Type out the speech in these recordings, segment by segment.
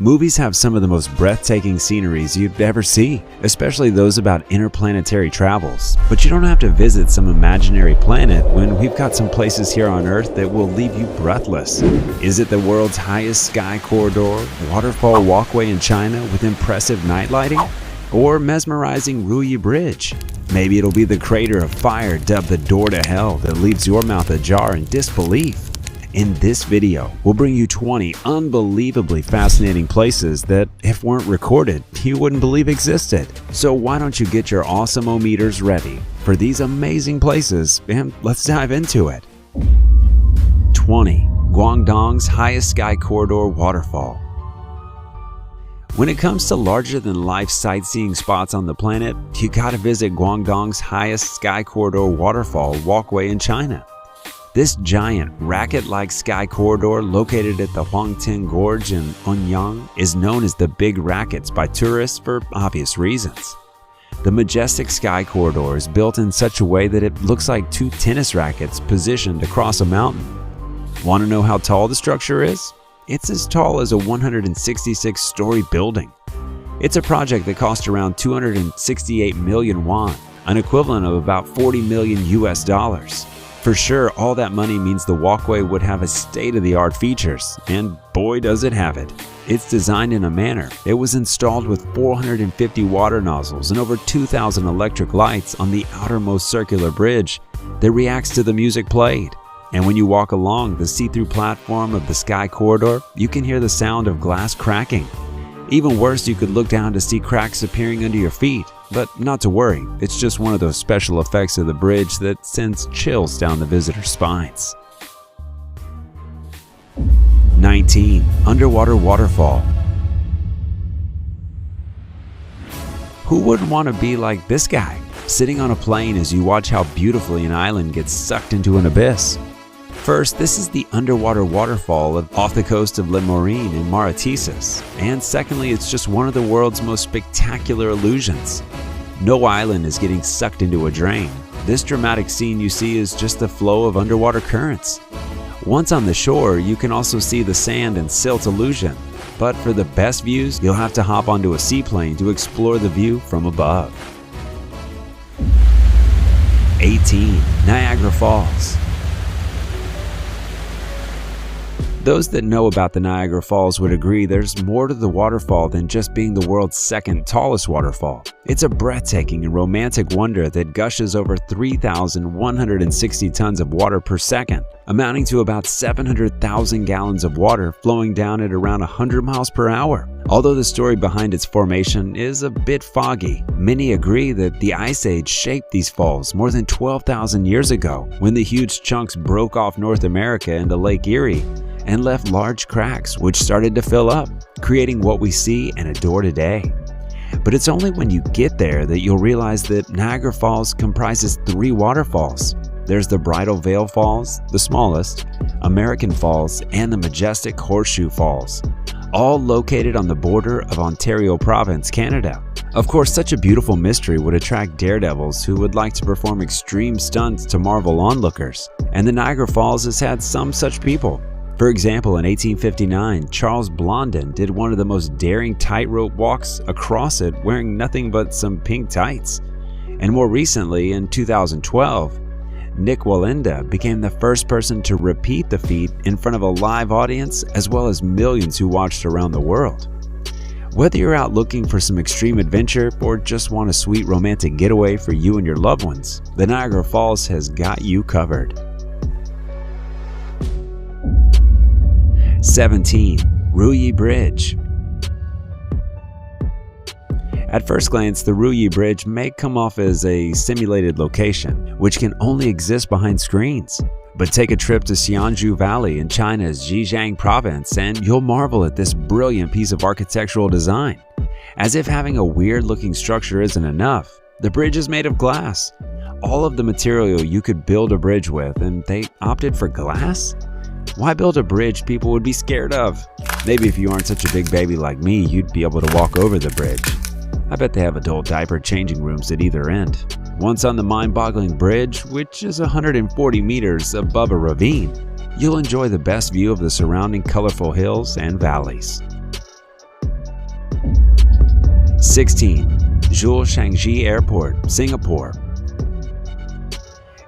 Movies have some of the most breathtaking sceneries you'd ever see, especially those about interplanetary travels. But you don't have to visit some imaginary planet when we've got some places here on Earth that will leave you breathless. Is it the world's highest sky corridor, waterfall walkway in China with impressive night lighting? Or mesmerizing Ruyi Bridge? Maybe it'll be the crater of fire dubbed the Door to Hell that leaves your mouth ajar in disbelief. In this video, we'll bring you 20 unbelievably fascinating places that, if weren't recorded, you wouldn't believe existed. So why don't you get your awesome-o-meters ready for these amazing places, and let's dive into it. 20. Guangdong's highest sky corridor waterfall. When it comes to larger-than-life sightseeing spots on the planet, you gotta visit Guangdong's highest sky corridor waterfall walkway in China. This giant, racket-like sky corridor located at the Huangting Gorge in Anyang is known as the Big Rackets by tourists for obvious reasons. The majestic sky corridor is built in such a way that it looks like two tennis rackets positioned across a mountain. Want to know how tall the structure is? It's as tall as a 166-story building. It's a project that cost around 268 million won, an equivalent of about 40 million US dollars. For sure, all that money means the walkway would have a state-of-the-art features, and boy does it have it. It's designed in a manner. It was installed with 450 water nozzles and over 2,000 electric lights on the outermost circular bridge that reacts to the music played. And when you walk along the see-through platform of the sky corridor, you can hear the sound of glass cracking. Even worse, you could look down to see cracks appearing under your feet. But not to worry, it's just one of those special effects of the bridge that sends chills down the visitor's spines. 19. Underwater waterfall. Who wouldn't want to be like this guy, sitting on a plane as you watch how beautifully an island gets sucked into an abyss? First, this is the underwater waterfall off the coast of Le Morin in Mauritius. And secondly, it's just one of the world's most spectacular illusions. No island is getting sucked into a drain. This dramatic scene you see is just the flow of underwater currents. Once on the shore, you can also see the sand and silt illusion. But for the best views, you'll have to hop onto a seaplane to explore the view from above. 18. Niagara Falls. Those that know about the Niagara Falls would agree there's more to the waterfall than just being the world's second tallest waterfall. It's a breathtaking and romantic wonder that gushes over 3,160 tons of water per second, amounting to about 700,000 gallons of water flowing down at around 100 miles per hour. Although the story behind its formation is a bit foggy, many agree that the Ice Age shaped these falls more than 12,000 years ago when the huge chunks broke off North America into Lake Erie and left large cracks which started to fill up, creating what we see and adore today. But it's only when you get there that you'll realize that Niagara Falls comprises 3 waterfalls. There's the Bridal Veil Falls, the smallest, American Falls, and the majestic Horseshoe Falls, all located on the border of Ontario Province, Canada. Of course, such a beautiful mystery would attract daredevils who would like to perform extreme stunts to marvel onlookers, and the Niagara Falls has had some such people. For example, in 1859, Charles Blondin did one of the most daring tightrope walks across it wearing nothing but some pink tights. And more recently, in 2012, Nick Wallenda became the first person to repeat the feat in front of a live audience as well as millions who watched around the world. Whether you're out looking for some extreme adventure or just want a sweet romantic getaway for you and your loved ones, the Niagara Falls has got you covered. 17. Ruyi Bridge. At first glance, the Ruyi Bridge may come off as a simulated location, which can only exist behind screens. But take a trip to Xianzhou Valley in China's Zhejiang province and you'll marvel at this brilliant piece of architectural design. As if having a weird-looking structure isn't enough, the bridge is made of glass. All of the material you could build a bridge with, and they opted for glass? Why build a bridge people would be scared of? Maybe if you aren't such a big baby like me, you'd be able to walk over the bridge. I bet they have adult diaper changing rooms at either end. Once on the mind-boggling bridge, which is 140 meters above a ravine, you'll enjoy the best view of the surrounding colorful hills and valleys. 16. Zhuoshangji Airport, Singapore.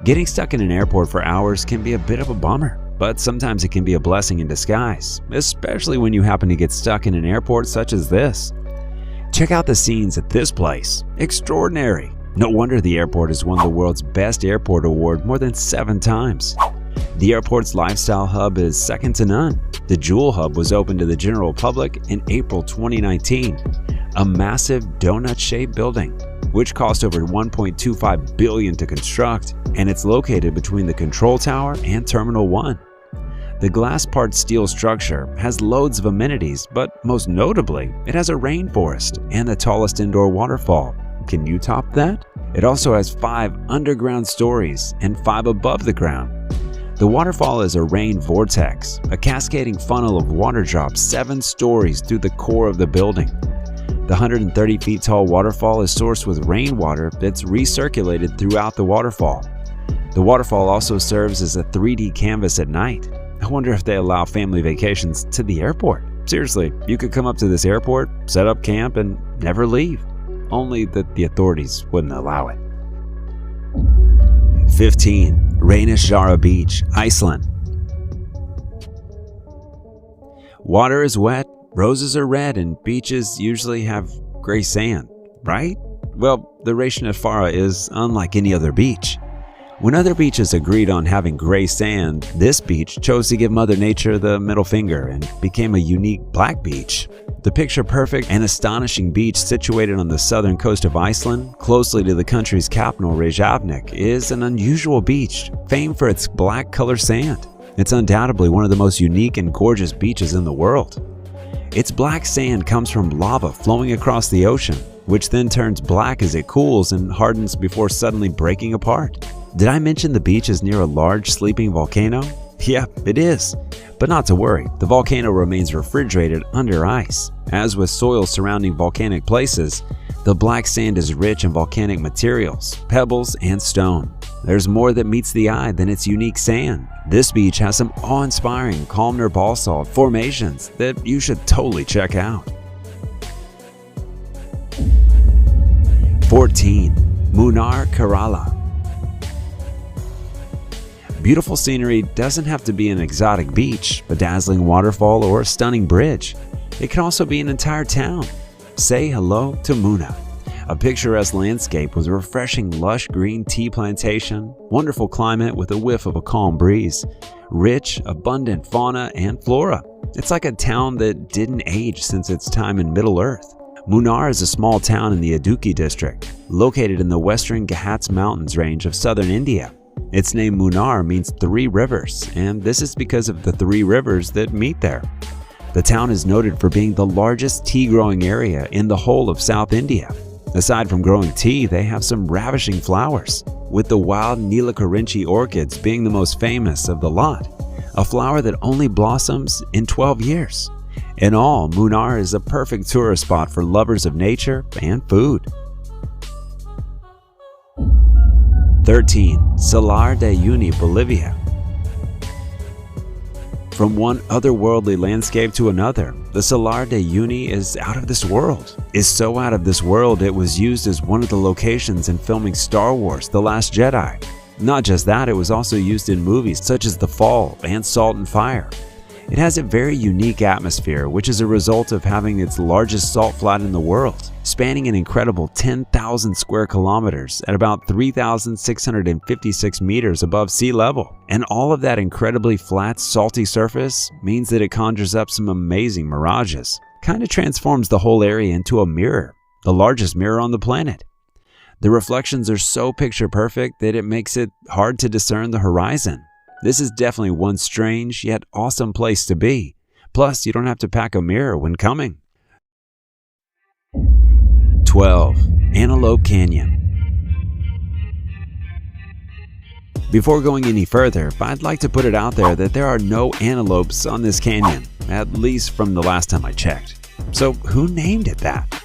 Getting stuck in an airport for hours can be a bit of a bummer, but sometimes it can be a blessing in disguise, especially when you happen to get stuck in an airport such as this. Check out the scenes at this place. Extraordinary. No wonder the airport has won the world's best airport award more than 7 times. The airport's lifestyle hub is second to none. The Jewel Hub was opened to the general public in April 2019, a massive donut-shaped building, which cost over $1.25 billion to construct, and it's located between the control tower and Terminal 1. The glass-part steel structure has loads of amenities, but most notably, it has a rainforest and the tallest indoor waterfall. Can you top that? It also has 5 underground stories and 5 above the ground. The waterfall is a rain vortex, a cascading funnel of water drops 7 stories through the core of the building. The 130 feet tall waterfall is sourced with rainwater that's recirculated throughout the waterfall. The waterfall also serves as a 3D canvas at night. I wonder if they allow family vacations to the airport. Seriously, you could come up to this airport, set up camp, and never leave. Only that the authorities wouldn't allow it. 15. Reynisfjara Beach, Iceland. Water is wet, roses are red, and beaches usually have gray sand, right? Well, the Reynisfjara is unlike any other beach. When other beaches agreed on having gray sand, this beach chose to give Mother Nature the middle finger and became a unique black beach. The picture-perfect and astonishing beach situated on the southern coast of Iceland, closely to the country's capital Reykjavik, is an unusual beach, famed for its black color sand. It's undoubtedly one of the most unique and gorgeous beaches in the world. Its black sand comes from lava flowing across the ocean, which then turns black as it cools and hardens before suddenly breaking apart. Did I mention the beach is near a large sleeping volcano? Yeah, it is. But not to worry, the volcano remains refrigerated under ice. As with soil surrounding volcanic places, the black sand is rich in volcanic materials, pebbles, and stone. There's more that meets the eye than its unique sand. This beach has some awe-inspiring columnar basalt formations that you should totally check out. 14. Munnar, Kerala. Beautiful scenery doesn't have to be an exotic beach, a dazzling waterfall, or a stunning bridge. It can also be an entire town. Say hello to Munnar, a picturesque landscape with a refreshing lush green tea plantation, wonderful climate with a whiff of a calm breeze, rich, abundant fauna and flora. It's like a town that didn't age since its time in Middle-earth. Munnar is a small town in the Idukki district, located in the western Ghats Mountains range of southern India. Its name Munnar means 3 rivers, and this is because of the 3 rivers that meet there. The town is noted for being the largest tea-growing area in the whole of South India. Aside from growing tea, they have some ravishing flowers, with the wild Nilakarinchi orchids being the most famous of the lot, a flower that only blossoms in 12 years. In all, Munnar is a perfect tourist spot for lovers of nature and food. 13. Salar de Uyuni, Bolivia. From one otherworldly landscape to another, the Salar de Uyuni is out of this world. It's so out of this world it was used as one of the locations in filming Star Wars: The Last Jedi. Not just that, it was also used in movies such as The Fall and Salt and Fire. It has a very unique atmosphere, which is a result of having its largest salt flat in the world, spanning an incredible 10,000 square kilometers at about 3,656 meters above sea level. And all of that incredibly flat, salty surface means that it conjures up some amazing mirages. Kinda transforms the whole area into a mirror, the largest mirror on the planet. The reflections are so picture perfect that it makes it hard to discern the horizon. This is definitely one strange yet awesome place to be. Plus, you don't have to pack a mirror when coming. 12. Antelope Canyon. Before going any further, I'd like to put it out there that there are no antelopes on this canyon, at least from the last time I checked. So who named it that?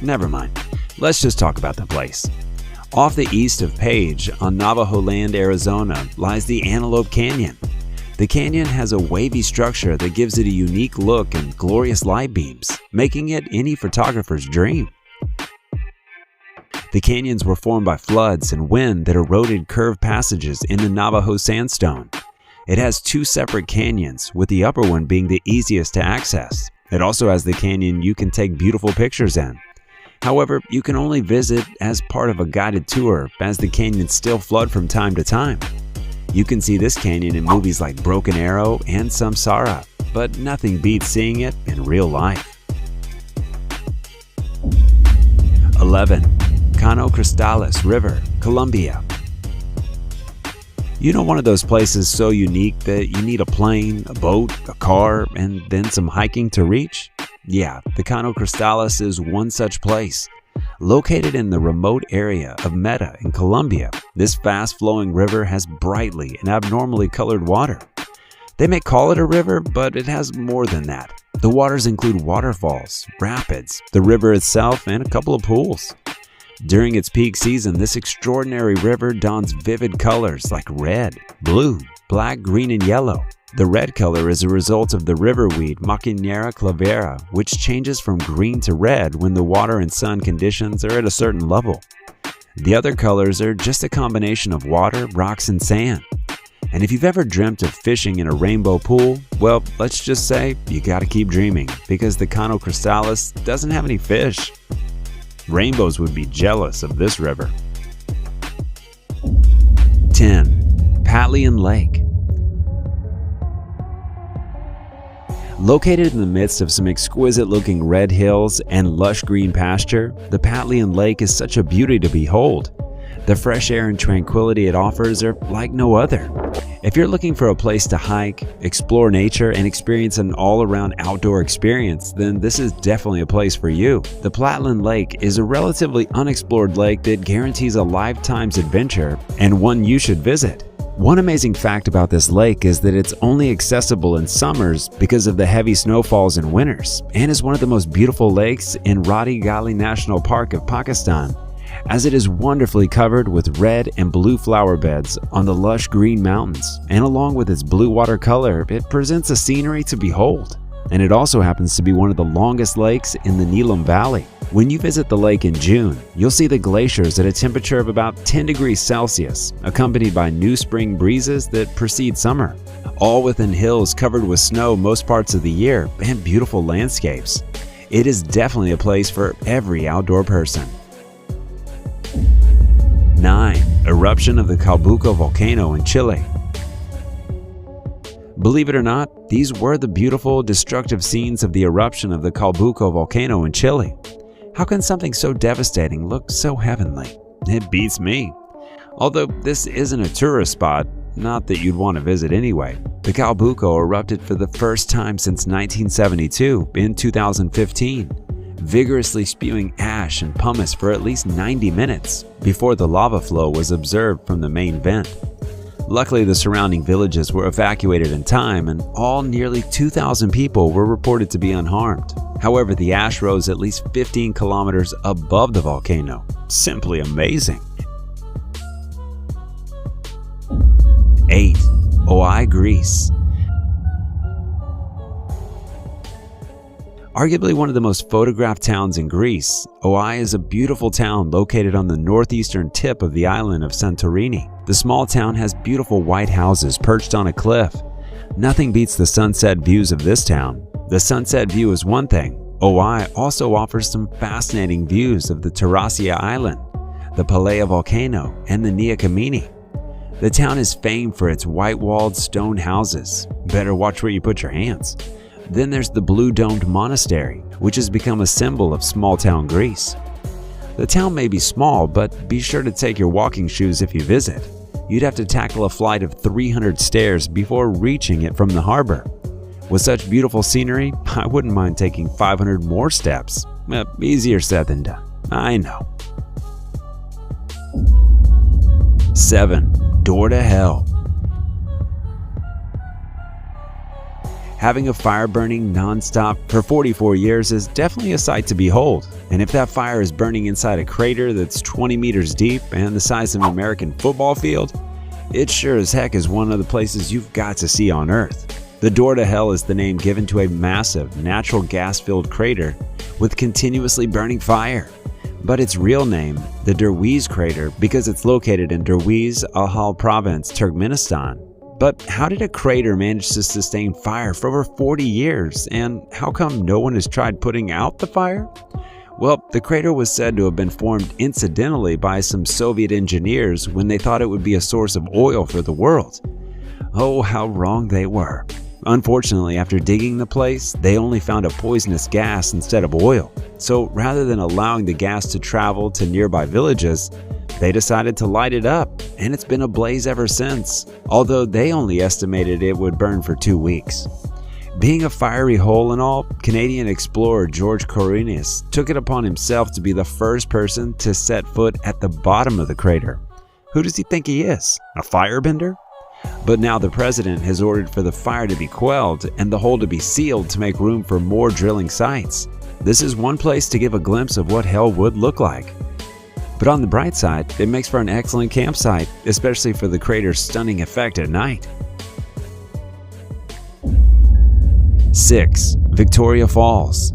Never mind. Let's just talk about the place. Off the east of Page, on Navajo Land, Arizona, lies the Antelope Canyon. The canyon has a wavy structure that gives it a unique look and glorious light beams, making it any photographer's dream. The canyons were formed by floods and wind that eroded curved passages in the Navajo sandstone. It has two separate canyons, with the upper one being the easiest to access. It also has the canyon you can take beautiful pictures in. However, you can only visit as part of a guided tour, as the canyons still flood from time to time. You can see this canyon in movies like Broken Arrow and Samsara, but nothing beats seeing it in real life. 11. Cano Cristales River, Colombia. You know, one of those places so unique that you need a plane, a boat, a car, and then some hiking to reach? Yeah, the Cano Cristales is one such place. Located in the remote area of Meta in Colombia, this fast-flowing river has brightly and abnormally colored water. They may call it a river, but it has more than that. The waters include waterfalls, rapids, the river itself, and a couple of pools. During its peak season, this extraordinary river dons vivid colors like red, blue, black, green, and yellow. The red color is a result of the riverweed Machinera clavera, which changes from green to red when the water and sun conditions are at a certain level. The other colors are just a combination of water, rocks, and sand. And if you've ever dreamt of fishing in a rainbow pool, well, let's just say you gotta keep dreaming, because the Cano Cristales doesn't have any fish. Rainbows would be jealous of this river. 10. Patlian Lake. Located in the midst of some exquisite-looking red hills and lush green pasture, the Patlian Lake is such a beauty to behold. The fresh air and tranquility it offers are like no other. If you're looking for a place to hike, explore nature, and experience an all-around outdoor experience, then this is definitely a place for you. The Patlian Lake is a relatively unexplored lake that guarantees a lifetime's adventure, and one you should visit. One amazing fact about this lake is that it's only accessible in summers because of the heavy snowfalls in winters, and is one of the most beautiful lakes in Rati Gali National Park of Pakistan, as it is wonderfully covered with red and blue flower beds on the lush green mountains, and along with its blue water color, it presents a scenery to behold. And it also happens to be one of the longest lakes in the Neelam Valley. When you visit the lake in June, you'll see the glaciers at a temperature of about 10 degrees Celsius, accompanied by new spring breezes that precede summer, all within hills covered with snow most parts of the year and beautiful landscapes. It is definitely a place for every outdoor person. 9. Eruption of the Calbuco volcano in Chile. Believe it or not, these were the beautiful, destructive scenes of the eruption of the Calbuco volcano in Chile. How can something so devastating look so heavenly? It beats me. Although this isn't a tourist spot, not that you'd want to visit anyway, the Calbuco erupted for the first time since 1972 in 2015, vigorously spewing ash and pumice for at least 90 minutes before the lava flow was observed from the main vent. Luckily, the surrounding villages were evacuated in time, and all nearly 2,000 people were reported to be unharmed. However, the ash rose at least 15 kilometers above the volcano. Simply amazing. 8. Oahu, Greece. Arguably one of the most photographed towns in Greece, Oahu is a beautiful town located on the northeastern tip of the island of Santorini. The small town has beautiful white houses perched on a cliff. Nothing beats the sunset views of this town. The sunset view is one thing. Oahu also offers some fascinating views of the Tarasia Island, the Pelea volcano, and the Niakamini. The town is famed for its white-walled stone houses. Better watch where you put your hands. Then there's the blue-domed monastery, which has become a symbol of small-town Greece. The town may be small, but be sure to take your walking shoes if you visit. You'd have to tackle a flight of 300 stairs before reaching it from the harbor. With such beautiful scenery, I wouldn't mind taking 500 more steps. Easier said than done, I know. 7. Door to Hell. Having a fire burning non-stop for 44 years is definitely a sight to behold. And if that fire is burning inside a crater that's 20 meters deep and the size of an American football field, it sure as heck is one of the places you've got to see on Earth. The Door to Hell is the name given to a massive natural gas-filled crater with continuously burning fire. but its real name, the Derwize crater, because it's located in Derwize, Ahal Province, Turkmenistan. But how did a crater manage to sustain fire for over 40 years, and how come no one has tried putting out the fire? Well, the crater was said to have been formed incidentally by some Soviet engineers when they thought it would be a source of oil for the world. Oh, how wrong they were. Unfortunately, after digging the place, they only found a poisonous gas instead of oil. So rather than allowing the gas to travel to nearby villages, they decided to light it up, and it's been ablaze ever since, although they only estimated it would burn for 2 weeks. Being a fiery hole and all, Canadian explorer George Coronis took it upon himself to be the first person to set foot at the bottom of the crater. Who does he think he is? A firebender? But now the president has ordered for the fire to be quelled and the hole to be sealed to make room for more drilling sites. This is one place to give a glimpse of what hell would look like. But on the bright side, it makes for an excellent campsite, especially for the crater's stunning effect at night. 6. Victoria Falls.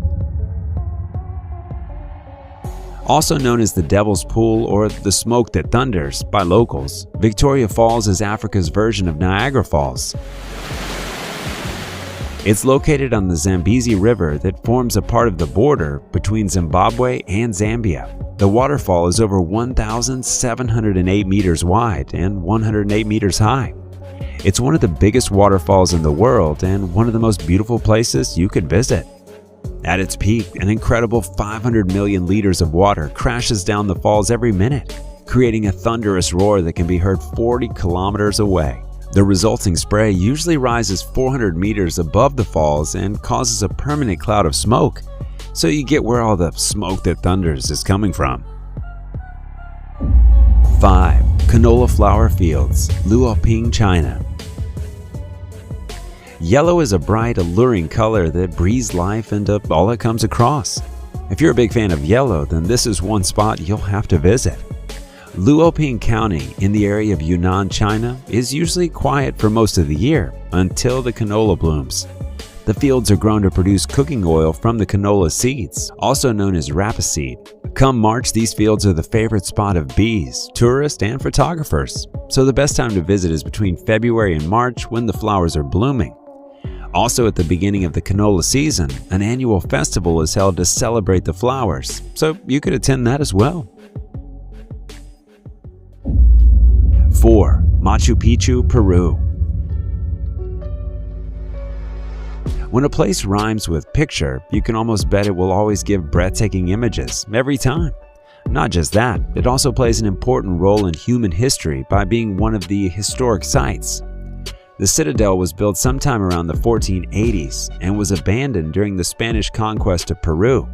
Also known as the Devil's Pool or the Smoke That Thunders by locals, Victoria Falls is Africa's version of Niagara Falls. It's located on the Zambezi River that forms a part of the border between Zimbabwe and Zambia. The waterfall is over 1,708 meters wide and 108 meters high. It's one of the biggest waterfalls in the world and one of the most beautiful places you could visit. At its peak, an incredible 500 million liters of water crashes down the falls every minute, creating a thunderous roar that can be heard 40 kilometers away. The resulting spray usually rises 400 meters above the falls and causes a permanent cloud of smoke, so you get where all the smoke that thunders is coming from. 5. Canola flower fields, Luoping, China. Yellow is a bright, alluring color that breathes life into all it comes across. If you're a big fan of yellow, then this is one spot you'll have to visit. Luoping County in the area of Yunnan, China is usually quiet for most of the year until the canola blooms. The fields are grown to produce cooking oil from the canola seeds, also known as rapeseed. Come March, these fields are the favorite spot of bees, tourists, and photographers, so the best time to visit is between February and March when the flowers are blooming. Also at the beginning of the canola season, an annual festival is held to celebrate the flowers, so you could attend that as well. 4. Machu Picchu, Peru. When a place rhymes with picture, you can almost bet it will always give breathtaking images every time. Not just that, it also plays an important role in human history by being one of the historic sites. The citadel was built sometime around the 1480s and was abandoned during the Spanish conquest of Peru.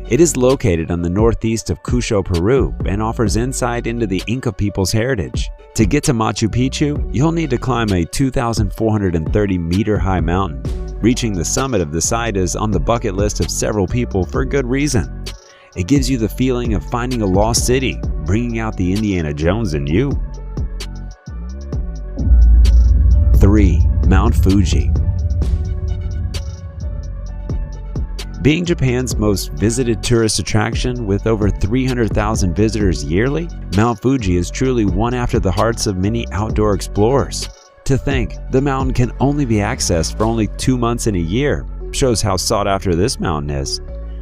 It is located on the northeast of Cusco, Peru, and offers insight into the Inca people's heritage. To get to Machu Picchu, you'll need to climb a 2,430-meter-high mountain. Reaching the summit of the site is on the bucket list of several people for good reason. It gives you the feeling of finding a lost city, bringing out the Indiana Jones in you. 3. Mount Fuji. Being Japan's most visited tourist attraction with over 300,000 visitors yearly, Mount Fuji is truly one after the hearts of many outdoor explorers. To think the mountain can only be accessed for only 2 months in a year shows how sought after this mountain is.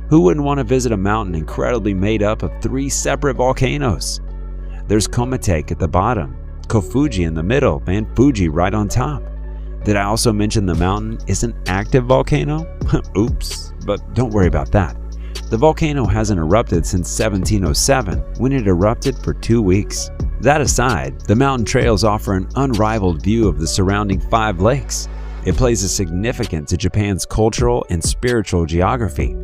Who wouldn't want to visit a mountain incredibly made up of 3 separate volcanoes? There's Komatake at the bottom, Kofuji in the middle, and Fuji right on top. Did I also mention the mountain is an active volcano? Oops, but don't worry about that. The volcano hasn't erupted since 1707, when it erupted for 2 weeks. That aside, the mountain trails offer an unrivaled view of the surrounding 5 lakes. It places significance to Japan's cultural and spiritual geography.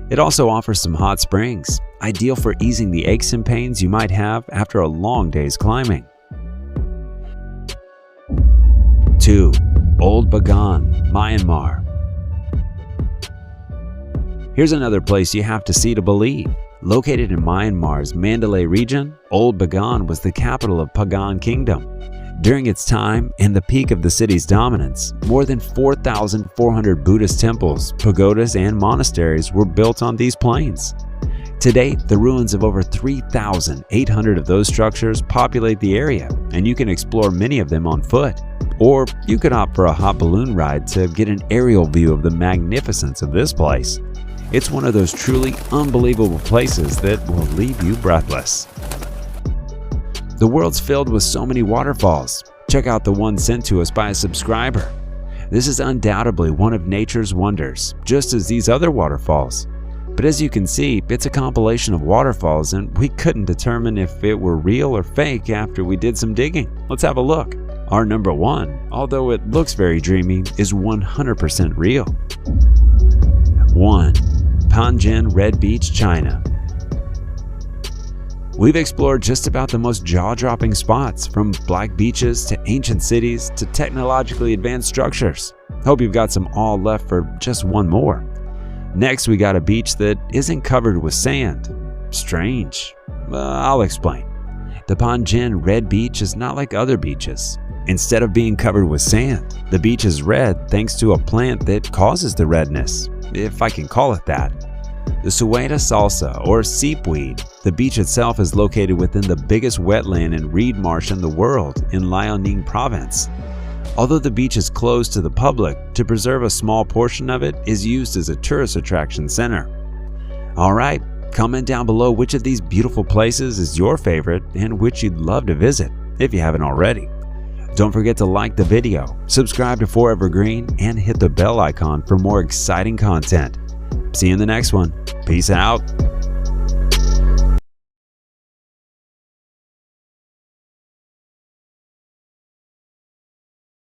It also offers some hot springs, ideal for easing the aches and pains you might have after a long day's climbing. 2. Old Bagan, Myanmar. Here's another place you have to see to believe. Located in Myanmar's Mandalay region, Old Bagan was the capital of Pagan Kingdom. During its time and the peak of the city's dominance, more than 4,400 Buddhist temples, pagodas, and monasteries were built on these plains. To date, the ruins of over 3,800 of those structures populate the area, and you can explore many of them on foot. Or you could opt for a hot balloon ride to get an aerial view of the magnificence of this place. It's one of those truly unbelievable places that will leave you breathless. The world's filled with so many waterfalls. Check out the one sent to us by a subscriber. This is undoubtedly one of nature's wonders, just as these other waterfalls. But as you can see, it's a compilation of waterfalls, and we couldn't determine if it were real or fake after we did some digging. Let's have a look. Our number one, although it looks very dreamy, is 100% real. 1. Panjin Red Beach, China. We've explored just about the most jaw-dropping spots, from black beaches to ancient cities to technologically advanced structures. Hope you've got some awe left for just one more. Next, we got a beach that isn't covered with sand. Strange. I'll explain. The Panjin Red Beach is not like other beaches. Instead of being covered with sand, the beach is red thanks to a plant that causes the redness, if I can call it that. The Sueta salsa, or seepweed. The beach itself is located within the biggest wetland and reed marsh in the world in Liaoning province. Although the beach is closed to the public, to preserve a small portion of it is used as a tourist attraction center. Alright, comment down below which of these beautiful places is your favorite and which you'd love to visit if you haven't already. Don't forget to like the video, subscribe to Forever Green, and hit the bell icon for more exciting content. See you in the next one. Peace out.